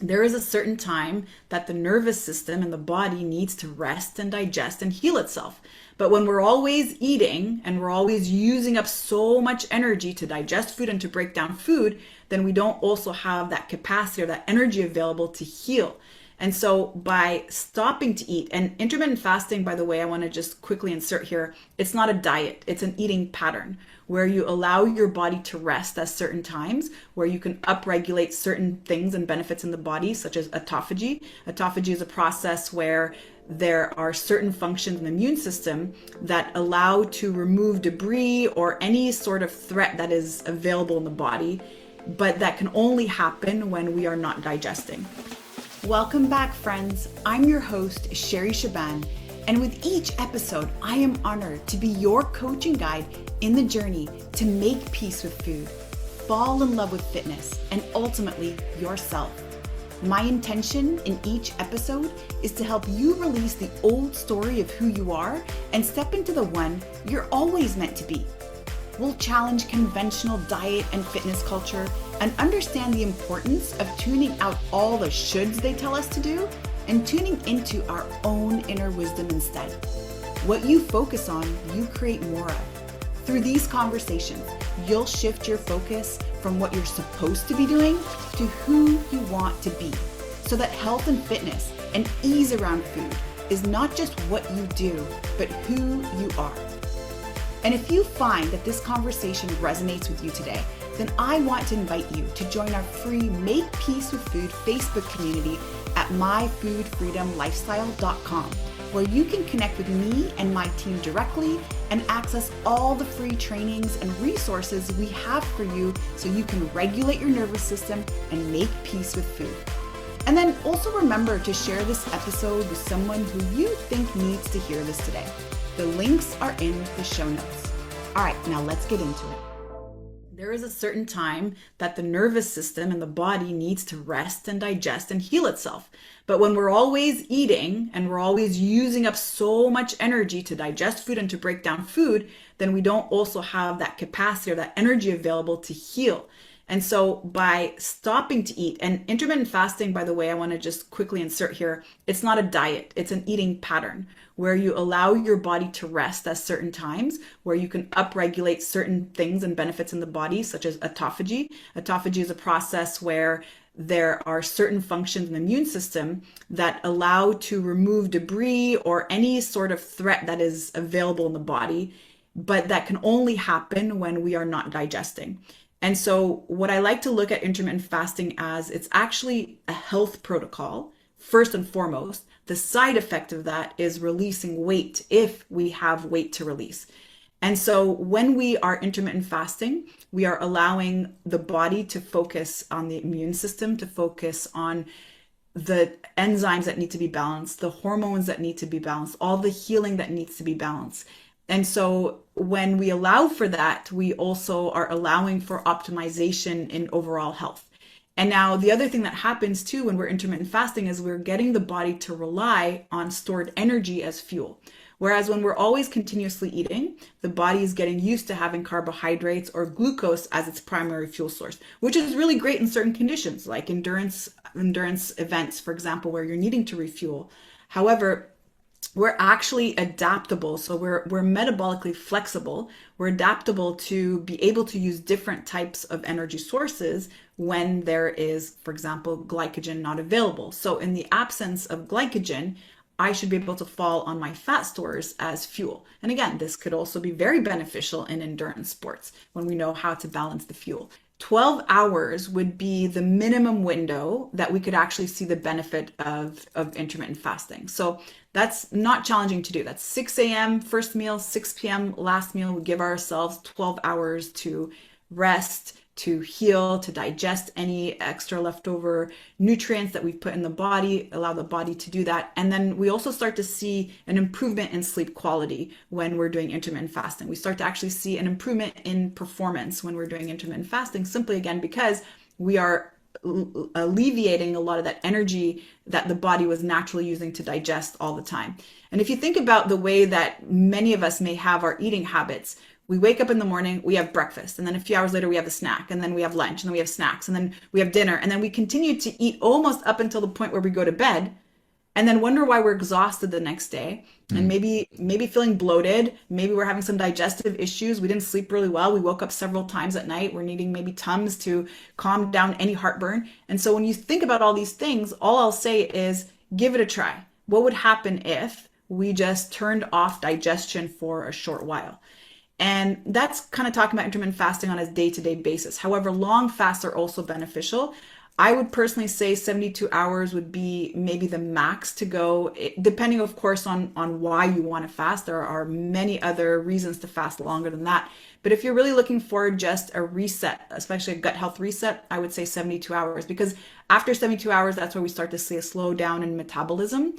There is a certain time that the nervous system and the body needs to rest and digest and heal itself. But when we're always eating and we're always using up so much energy to digest food and to break down food, then we don't also have that capacity or that energy available to heal. And so by stopping to eat, and intermittent fasting, by the way, I want to just quickly insert here, it's not a diet, it's an eating pattern where you allow your body to rest at certain times, where you can upregulate certain things and benefits in the body, such as autophagy. Autophagy is a process where there are certain functions in the immune system that allow to remove debris or any sort of threat that is available in the body, but that can only happen when we are not digesting. Welcome back, friends. I'm your host, Sherry Shaban, and with each episode, I am honored to be your coach and guide in the journey to make peace with food, fall in love with fitness, and ultimately yourself. My intention in each episode is to help you release the old story of who you are and step into the one you're always meant to be. We'll challenge conventional diet and fitness culture and understand the importance of tuning out all the shoulds they tell us to do and tuning into our own inner wisdom instead. What you focus on, you create more of. Through these conversations, you'll shift your focus from what you're supposed to be doing to who you want to be, so that health and fitness and ease around food is not just what you do, but who you are. And if you find that this conversation resonates with you today, then I want to invite you to join our free Make Peace with Food Facebook community at myfoodfreedomlifestyle.com, where you can connect with me and my team directly and access all the free trainings and resources we have for you so you can regulate your nervous system and make peace with food. And then also remember to share this episode with someone who you think needs to hear this today. The links are in the show notes. All right, now let's get into it. There is a certain time that the nervous system and the body needs to rest and digest and heal itself. But when we're always eating and we're always using up so much energy to digest food and to break down food, then we don't also have that capacity or that energy available to heal. And so by stopping to eat, and intermittent fasting, by the way, I want to just quickly insert here, it's not a diet, it's an eating pattern where you allow your body to rest at certain times, where you can upregulate certain things and benefits in the body, such as autophagy. Autophagy is a process where there are certain functions in the immune system that allow to remove debris or any sort of threat that is available in the body, but that can only happen when we are not digesting. And so what I like to look at intermittent fasting as, it's actually a health protocol, first and foremost. The side effect of that is releasing weight if we have weight to release. And so when we are intermittent fasting, we are allowing the body to focus on the immune system, to focus on the enzymes that need to be balanced, the hormones that need to be balanced, all the healing that needs to be balanced. And so when we allow for that, we also are allowing for optimization in overall health. And now the other thing that happens too when we're intermittent fasting is we're getting the body to rely on stored energy as fuel. Whereas when we're always continuously eating, the body is getting used to having carbohydrates or glucose as its primary fuel source, which is really great in certain conditions, like endurance events, for example, where you're needing to refuel. However, we're actually adaptable. So we're metabolically flexible. We're adaptable to be able to use different types of energy sources when there is, for example, glycogen not available. So in the absence of glycogen, I should be able to fall on my fat stores as fuel. And again, this could also be very beneficial in endurance sports when we know how to balance the fuel. 12 hours would be the minimum window that we could actually see the benefit of intermittent fasting. So that's not challenging to do. That's 6 a.m. first meal, 6 p.m. last meal. We give ourselves 12 hours to rest, to heal, to digest any extra leftover nutrients that we've put in the body, allow the body to do that. And then we also start to see an improvement in sleep quality when we're doing intermittent fasting. We start to actually see an improvement in performance when we're doing intermittent fasting, simply again, because we are alleviating a lot of that energy that the body was naturally using to digest all the time. And if you think about the way that many of us may have our eating habits, We wake up in the morning, we have breakfast, and then a few hours later we have a snack, and then we have lunch, and then we have snacks, and then we have dinner, and then we continue to eat almost up until the point where we go to bed, and then wonder why we're exhausted the next day, and maybe feeling bloated, maybe we're having some digestive issues, we didn't sleep really well, we woke up several times at night, we're needing maybe Tums to calm down any heartburn. And so when you think about all these things, all I'll say is give it a try. What would happen if we just turned off digestion for a short while? And that's kind of talking about intermittent fasting on a day-to-day basis. However, long fasts are also beneficial. I would personally say 72 hours would be maybe the max to go, depending, of course, on why you want to fast. There are many other reasons to fast longer than that. But if you're really looking for just a reset, especially a gut health reset, I would say 72 hours. Because after 72 hours, that's where we start to see a slowdown in metabolism.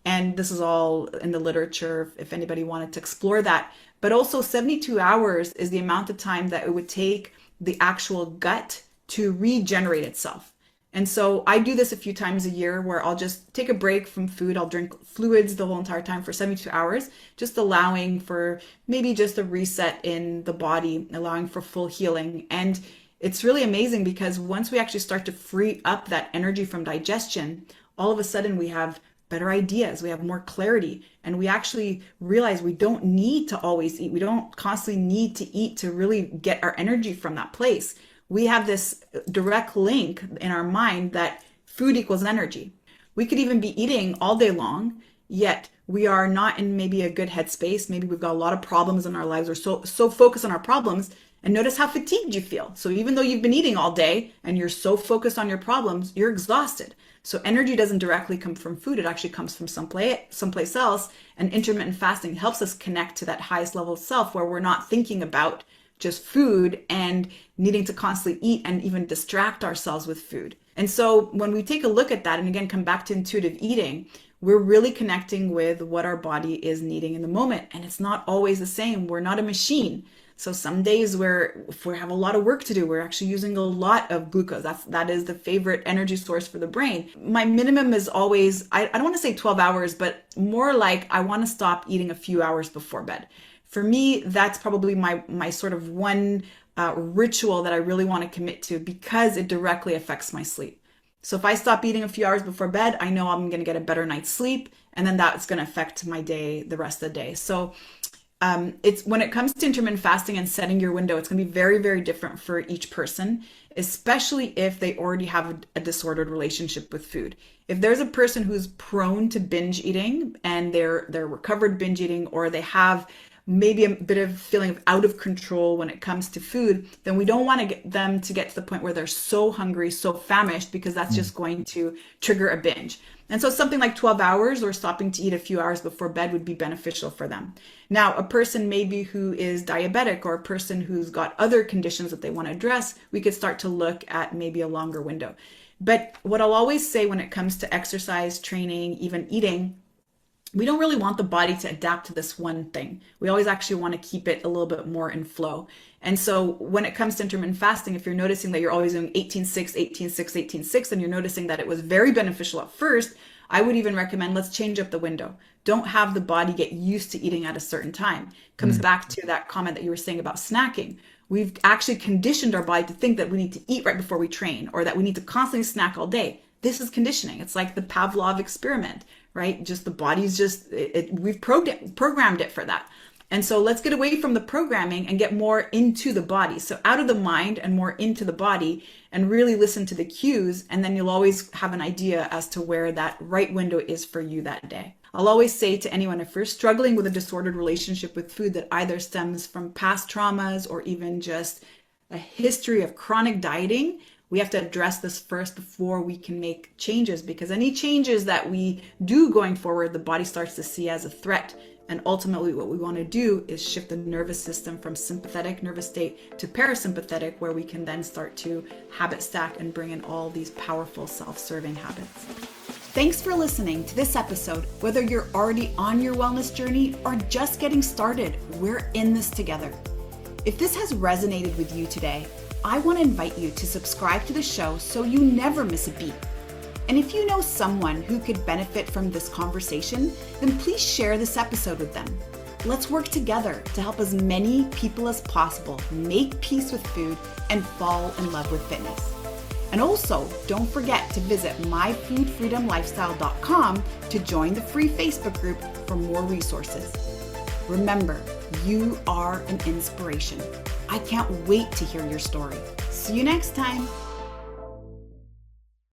And this is all in the literature if anybody wanted to explore that. But also 72 hours is the amount of time that it would take the actual gut to regenerate itself. And so I do this a few times a year where I'll just take a break from food. I'll drink fluids the whole entire time for 72 hours, just allowing for maybe just a reset in the body, allowing for full healing. And it's really amazing because once we actually start to free up that energy from digestion, all of a sudden we have better ideas, we have more clarity, and we actually realize we don't need to always eat. We don't constantly need to eat to really get our energy from that place. We have this direct link in our mind that food equals energy. We could even be eating all day long, yet we are not in maybe a good headspace. Maybe we've got a lot of problems in our lives. We're so focused on our problems, and notice how fatigued you feel. So even though you've been eating all day and you're so focused on your problems, you're exhausted. So energy doesn't directly come from food. It actually comes from someplace else. And intermittent fasting helps us connect to that highest level of self where we're not thinking about just food and needing to constantly eat and even distract ourselves with food. And so when we take a look at that, and again, come back to intuitive eating, we're really connecting with what our body is needing in the moment. And it's not always the same. We're not a machine. So some days if we have a lot of work to do, we're actually using a lot of glucose. That is the favorite energy source for the brain. My minimum is always, I don't want to say 12 hours, but more like I want to stop eating a few hours before bed. For me, that's probably my sort of one ritual that I really want to commit to because it directly affects my sleep. So if I stop eating a few hours before bed, I know I'm going to get a better night's sleep, and then that's going to affect my day, the rest of the day. So it's when it comes to intermittent fasting and setting your window, it's going to be very, very different for each person, especially if they already have a disordered relationship with food. If there's a person who's prone to binge eating and they're recovered binge eating, or they have maybe a bit of feeling of out of control when it comes to food, then we don't want to get them to get to the point where they're so hungry, so famished, because that's just going to trigger a binge. And so something like 12 hours or stopping to eat a few hours before bed would be beneficial for them. Now, a person maybe who is diabetic or a person who's got other conditions that they want to address, we could start to look at maybe a longer window. But what I'll always say when it comes to exercise, training, even eating, we don't really want the body to adapt to this one thing. We always actually want to keep it a little bit more in flow. And so when it comes to intermittent fasting, if you're noticing that you're always doing 18-6, 18-6, 18-6, and you're noticing that it was very beneficial at first, I would even recommend let's change up the window. Don't have the body get used to eating at a certain time. Comes back to that comment that you were saying about snacking. We've actually conditioned our body to think that we need to eat right before we train, or that we need to constantly snack all day. This is conditioning. It's like the Pavlov experiment, right? Just the body's we've programmed it for that. And so let's get away from the programming and get more into the body. So out of the mind and more into the body, and really listen to the cues. And then you'll always have an idea as to where that right window is for you that day. I'll always say to anyone, if you're struggling with a disordered relationship with food that either stems from past traumas or even just a history of chronic dieting, we have to address this first before we can make changes, because any changes that we do going forward, the body starts to see as a threat. And ultimately what we want to do is shift the nervous system from sympathetic nervous state to parasympathetic, where we can then start to habit stack and bring in all these powerful self-serving habits. Thanks for listening to this episode. Whether you're already on your wellness journey or just getting started, we're in this together. If this has resonated with you today, I want to invite you to subscribe to the show so you never miss a beat. And if you know someone who could benefit from this conversation, then please share this episode with them. Let's work together to help as many people as possible make peace with food and fall in love with fitness. And also, don't forget to visit myfoodfreedomlifestyle.com to join the free Facebook group for more resources. Remember, you are an inspiration. I can't wait to hear your story. See you next time.